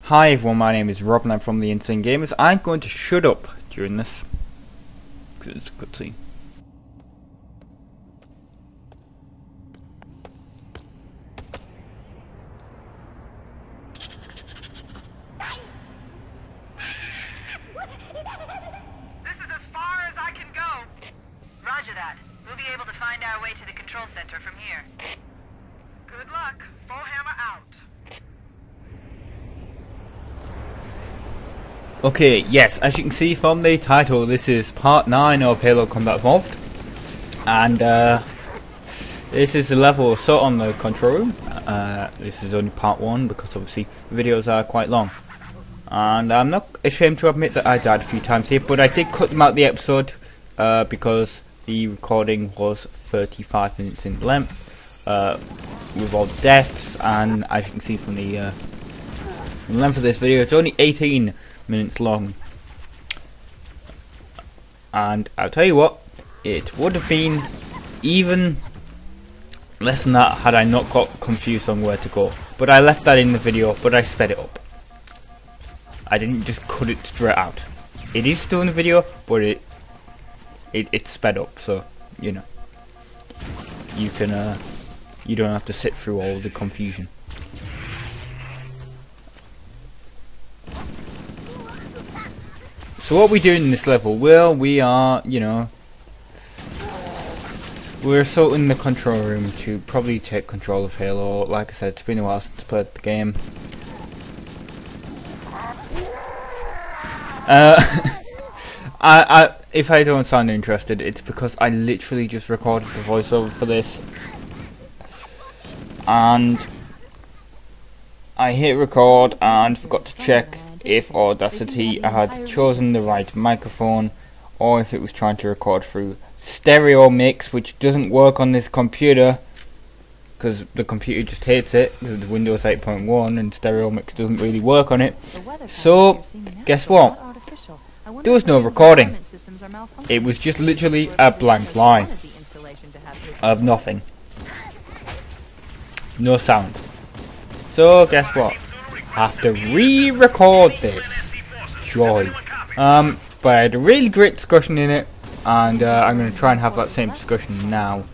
Hi everyone, my name is Rob and I'm from the Insane Gamers. I'm going to shut up during this because it's a good scene. This is as far as I can go. Roger that. We'll be able to find our way to the control center from here. Good luck. Full hammer out. Okay, yes, as you can see from the title, this is part 9 of Halo Combat Evolved. And this is the level Assault on the control room. This is only part 1 because obviously videos are quite long. And I'm not ashamed to admit that I died a few times here, but I did cut them out of the episode because the recording was 35 minutes in length with all the deaths, and as you can see from the length of this video, it's only 18 minutes long. And I'll tell you what, it would have been even less than that had I not got confused on where to go. But I left that in the video, but I sped it up. I didn't just cut it straight out. It is still in the video, but it's sped up, so you know you can you don't have to sit through all the confusion. So what we do in this level? Well, we are, you know, we're assaulting the control room to probably take control of Halo. Like I said, it's been a while since I played the game. If I don't sound interested, it's because I literally just recorded the voiceover for this, and I hit record and forgot to check if Audacity had chosen the right microphone, or if it was trying to record through stereo mix, which doesn't work on this computer because the computer just hates it because it's Windows 8.1 and stereo mix doesn't really work on it. So guess what? There was no recording. It was just literally a blank line of nothing. No sound. So guess what? I have to re-record this. Joy. But I had a really great discussion in it, and I'm going to try and have that same discussion now.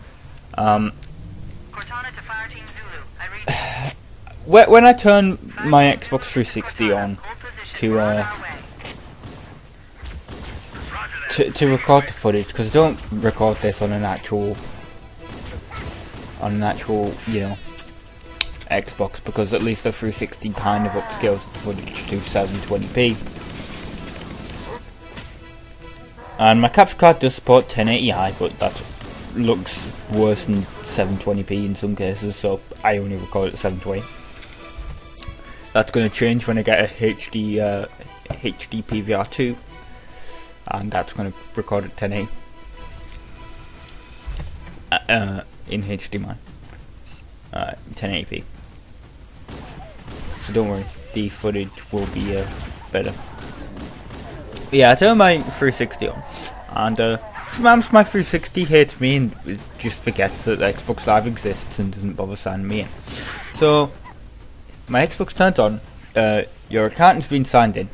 When I turn my Xbox 360 on to record the footage, because I don't record this on an actual you know, Xbox, because at least the 360 kind of upscales the footage to 720p. And my capture card does support 1080i, but that looks worse than 720p in some cases, so I only record at 720. That's going to change when I get a HD PVR 2, and that's going to record at 1080 in HDMI, 1080p. So don't worry, the footage will be better. Yeah, I turned my 360 on, and sometimes my 360 hates me and it just forgets that Xbox Live exists and doesn't bother signing me in. So my Xbox turned on. Your account has been signed in.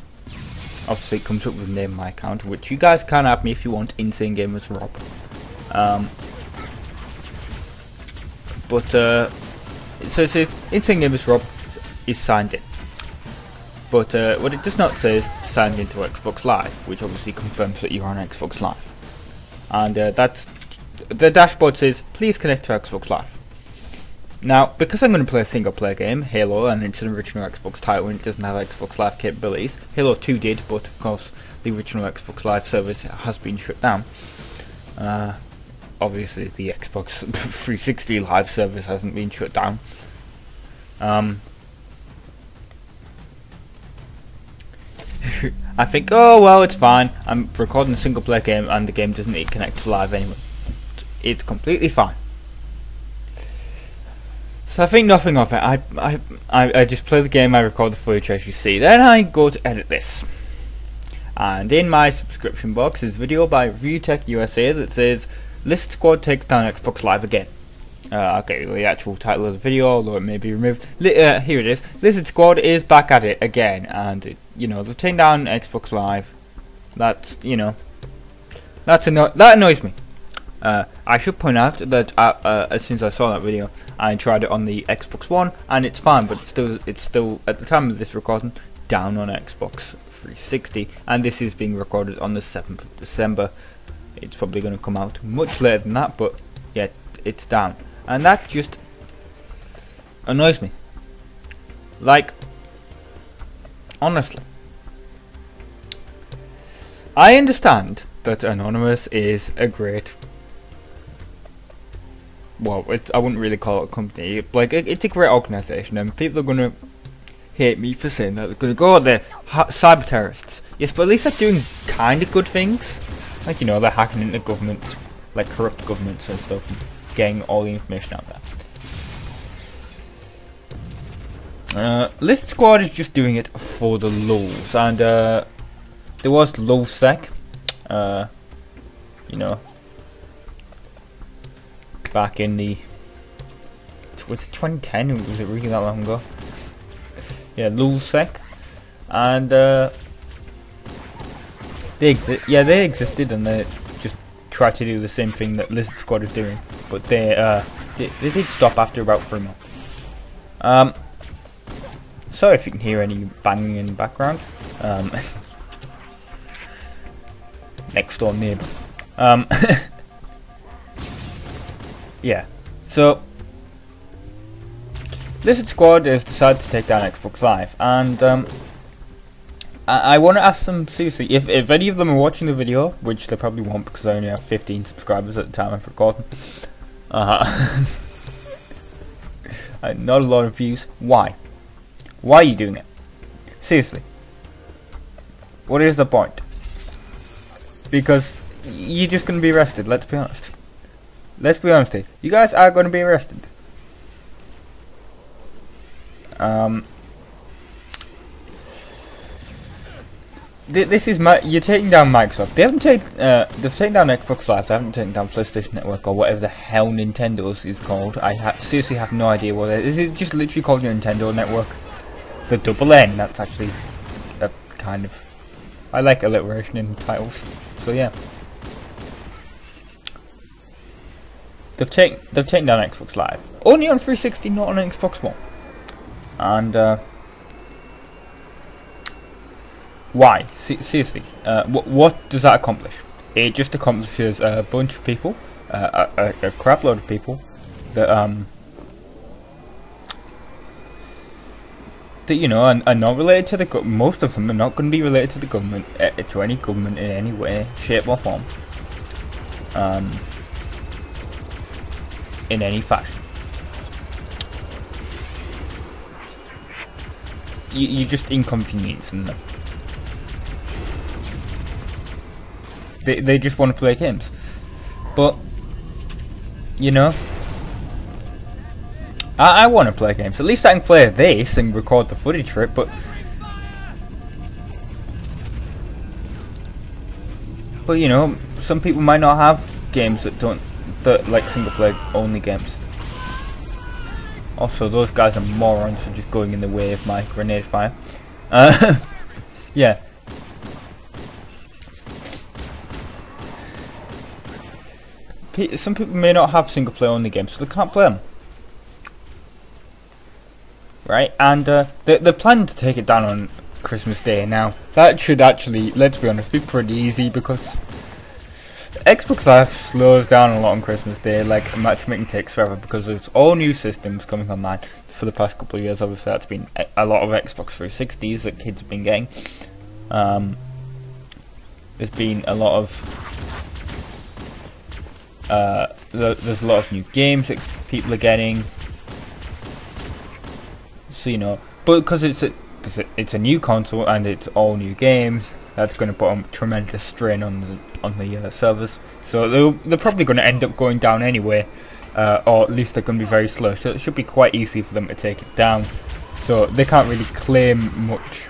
Obviously it comes up with the name of my account, which you guys can add me if you want, Insane Gamers Rob. So it says Insane Gamers Rob is signed in. But what it does not say is signed into Xbox Live, which obviously confirms that you're on Xbox Live. And that's the dashboard says, please connect to Xbox Live. Now, because I'm going to play a single player game, Halo, and it's an original Xbox title and it doesn't have Xbox Live capabilities. Halo 2 did, but of course the original Xbox Live service has been shut down. Obviously the Xbox 360 Live service hasn't been shut down. I think, oh well, it's fine. I'm recording a single player game and the game doesn't need to connect to live anyway. It's completely fine. So I think nothing of it. I just play the game, I record the footage as you see. Then I go to edit this. And in my subscription box is a video by Review Tech USA that says, List Squad takes down Xbox Live again. Okay, the actual title of the video, although it may be removed. Here it is. Lizard Squad is back at it again, and you know, they've taken down Xbox Live. That's, you know, that annoys me. I should point out that as soon as I saw that video, I tried it on the Xbox One, and it's fine, but it's still at the time of this recording down on Xbox 360, and this is being recorded on the 7th of December. It's probably going to come out much later than that, but yeah, it's down, and that just annoys me. Like, honestly, I understand that Anonymous is a great, well, I wouldn't really call it a company, like, it's a great organisation, and people are going to hate me for saying that. They're going to go, they're cyber terrorists. Yes, but at least they're doing kind of good things. Like, you know, they're hacking into governments, like corrupt governments and stuff, and getting all the information out there. Lizard Squad is just doing it for the lulz, and there was lulzsec, you know, back in the, was it 2010? Was it really that long ago? Yeah, lulzsec, and they existed, and they just tried to do the same thing that Lizard Squad is doing, but they did stop after about 3 months. Sorry if you can hear any banging in the background. Next door neighbour. Yeah, so Lizard Squad has decided to take down Xbox Live, and I want to ask them seriously, if any of them are watching the video, which they probably won't because I only have 15 subscribers at the time of recording. Not a lot of views. Why? Why are you doing it? Seriously. What is the point? Because you're just going to be arrested, let's be honest. Let's be honest here. You guys are going to be arrested. This is you're taking down Microsoft. They've taken down Xbox Live. They haven't taken down PlayStation Network or whatever the hell Nintendo's is called. I seriously have no idea what it is. Is it just literally called Nintendo Network? The double N. That's actually a kind of. I like alliteration in titles. So yeah. They've taken down Xbox Live. Only on 360, not on Xbox One. And why? Seriously, what does that accomplish? It just accomplishes a bunch of people, a crap load of people, that you know are not related to the most of them are not going to be related to the government, to any government in any way, shape or form, in any fashion. You just inconveniencing them. They just want to play games, but you know, I want to play games. At least I can play this and record the footage for it. But you know, some people might not have games that like single player only games. Also, those guys are morons for just going in the way of my grenade fire. Yeah. Some people may not have single player only games, so they can't play them. Right? And they're planning to take it down on Christmas Day. Now, that should actually, let's be honest, be pretty easy, because Xbox Live slows down a lot on Christmas Day. Like, matchmaking takes forever because there's all new systems coming online for the past couple of years. Obviously, that's been a lot of Xbox 360s that kids have been getting. There's been a lot of there's a lot of new games that people are getting. So you know, but because it's a new console and it's all new games, that's going to put a tremendous strain on the servers. So they're probably going to end up going down anyway, or at least they're going to be very slow. So it should be quite easy for them to take it down. So they can't really claim much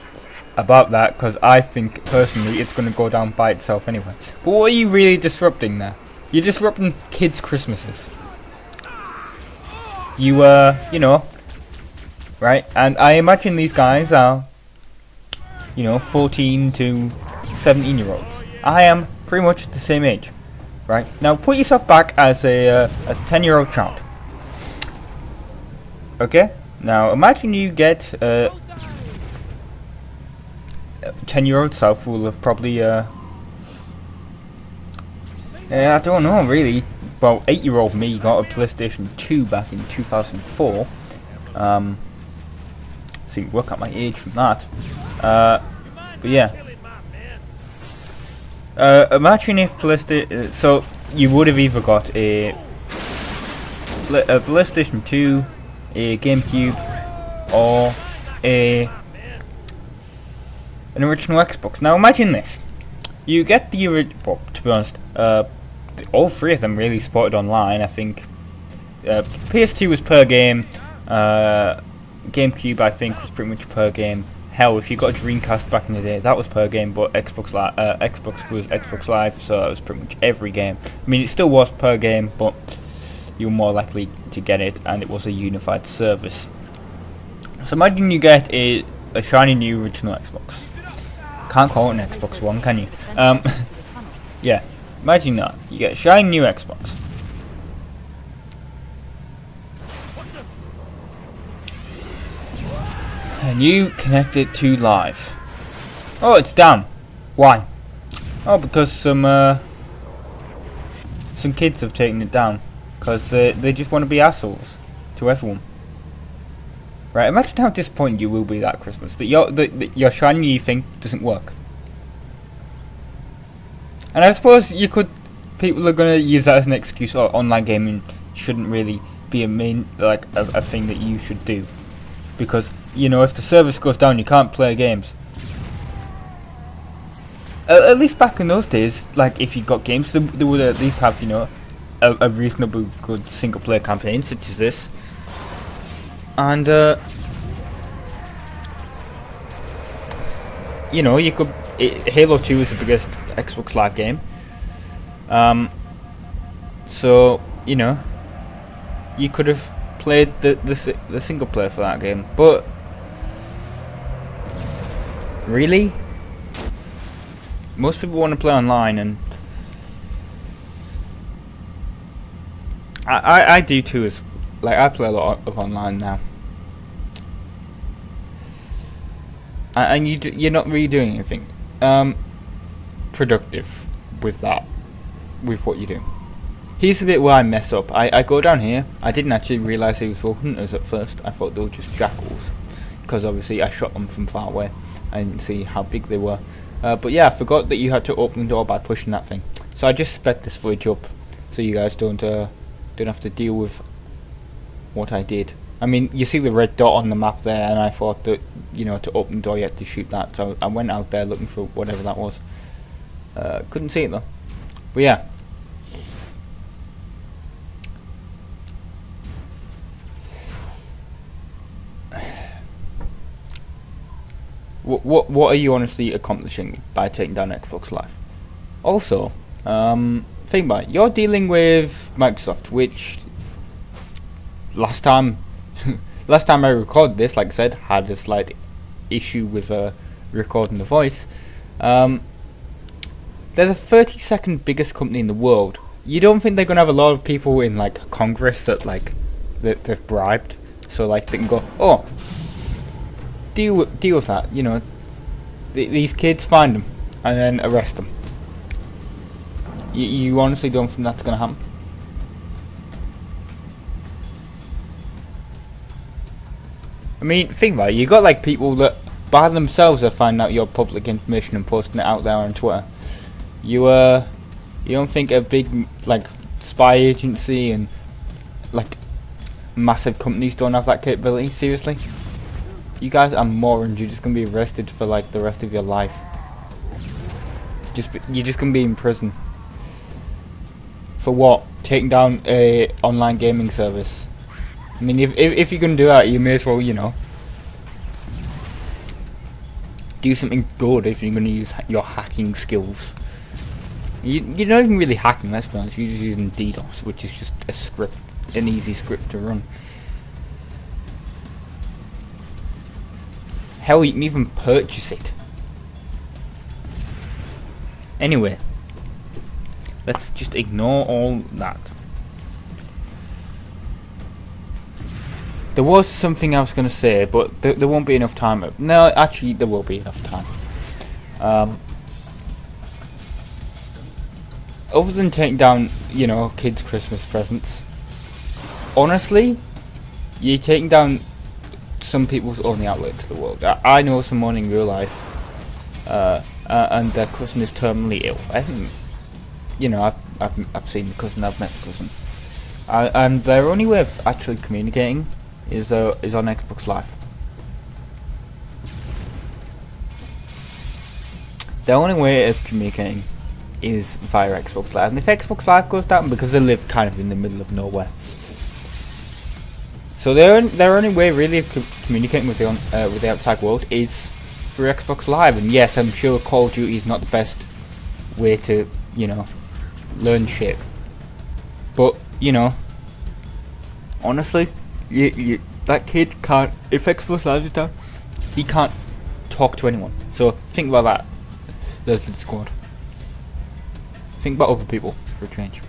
about that, because I think personally it's going to go down by itself anyway. But what are you really disrupting there? You're disrupting kids' Christmases. you know, right? And I imagine these guys are, 14 to 17-year-olds. I am pretty much the same age, right? Now put yourself back as a 10-year-old child. Okay. Now imagine you get a 10-year-old self will have probably I don't know really. Well, 8-year-old me got a PlayStation 2 back in 2004. So you can work out my age from that. But yeah. Imagine if PlayStation. So you would have either got a PlayStation 2, a GameCube, or an original Xbox. Now imagine this: you get the well, to be honest, all three of them really supported online. I think PS2 was per game, GameCube I think was pretty much per game. Hell, if you got a Dreamcast back in the day, that was per game, but Xbox was Xbox Live, so that was pretty much every game. I mean, it still was per game, but you were more likely to get it, and it was a unified service. So imagine you get a shiny new original Xbox. Can't call it an Xbox One, can you? Yeah, imagine that. You get a shiny new Xbox. And you connect it to live. Oh, it's down. Why? Oh, because some kids have taken it down. Because they just want to be assholes to everyone. Right, imagine how disappointed you will be that Christmas. That your shiny new thing doesn't work. And I suppose people are going to use that as an excuse. Oh, online gaming shouldn't really be a thing that you should do. Because, if the service goes down, you can't play games. At least back in those days, like, if you got games, they would at least have, a reasonably good single-player campaign, such as this. And, Halo 2 is the biggest Xbox Live game. So, you could have played the single player for that game, but really, most people want to play online, and I do too. I play a lot of online now, and you're not really doing anything productive with what you do. Here's the bit where I mess up. I go down here. I didn't actually realise they were hunters at first. I thought they were just jackals, because obviously I shot them from far away. I didn't see how big they were. But yeah, I forgot that you had to open the door by pushing that thing. So I just sped this footage up, so you guys don't have to deal with what I did. I mean, you see the red dot on the map there, and I thought that to open the door you had to shoot that. So I went out there looking for whatever that was. Couldn't see it though. But yeah. What are you honestly accomplishing by taking down Xbox Live? Also, think about it. You're dealing with Microsoft, which last time I recorded this, like I said, had a slight issue with recording the voice. They're the 32nd biggest company in the world. You don't think they're gonna have a lot of people in Congress that they've bribed, so they can go, oh, deal with that, these kids, find them and then arrest them. You honestly don't think that's going to happen? I mean, think about it. You got people that by themselves are finding out your public information and posting it out there on Twitter. You don't think a big spy agency and massive companies don't have that capability? Seriously? You guys are morons. You're just gonna be arrested for the rest of your life. You're just gonna be in prison. For what? Taking down a online gaming service. I mean, if you're gonna do that, you may as well, do something good if you're gonna use your hacking skills. You're not even really hacking, let's be honest. You're just using DDoS, which is just a script, an easy script to run. Hell, you can even purchase it. Anyway, let's just ignore all that. There was something I was going to say, but there won't be enough time. No, actually, there will be enough time. Other than taking down, you know, kids' Christmas presents, honestly, you're taking down some people's only outlet to the world. I know someone in real life, and their cousin is terminally ill. I think, you know, I've seen the cousin, I've met the cousin, and their only way of actually communicating is on Xbox Live. The only way of communicating is via Xbox Live, and if Xbox Live goes down, because they live kind of in the middle of nowhere, so their only way really of communicating with the outside world is through Xbox Live. And yes, I'm sure Call of Duty is not the best way to, you know, learn shit, but you know, honestly, that kid can't, if Xbox Live is down, he can't talk to anyone. So think about that. There's the squad. Think about other people for a change.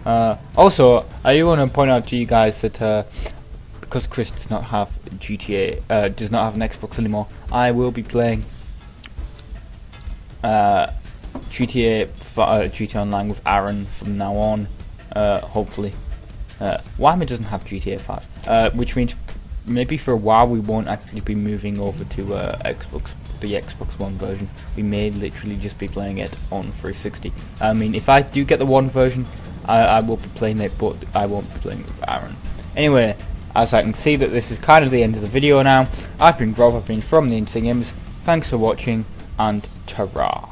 Also, I do want to point out to you guys that because Chris does not have GTA, does not have an Xbox anymore, I will be playing GTA Online with Aaron from now on. Hopefully. Wyman doesn't have GTA 5, which means maybe for a while we won't actually be moving over to Xbox, the Xbox One version. We may literally just be playing it on 360. I mean, if I do get the One version, I will be playing it, but I won't be playing it with Aaron. Anyway, as I can see that this is kind of the end of the video now, I've been Rob, I've been from the Insane Games. Thanks for watching, and ta-ra.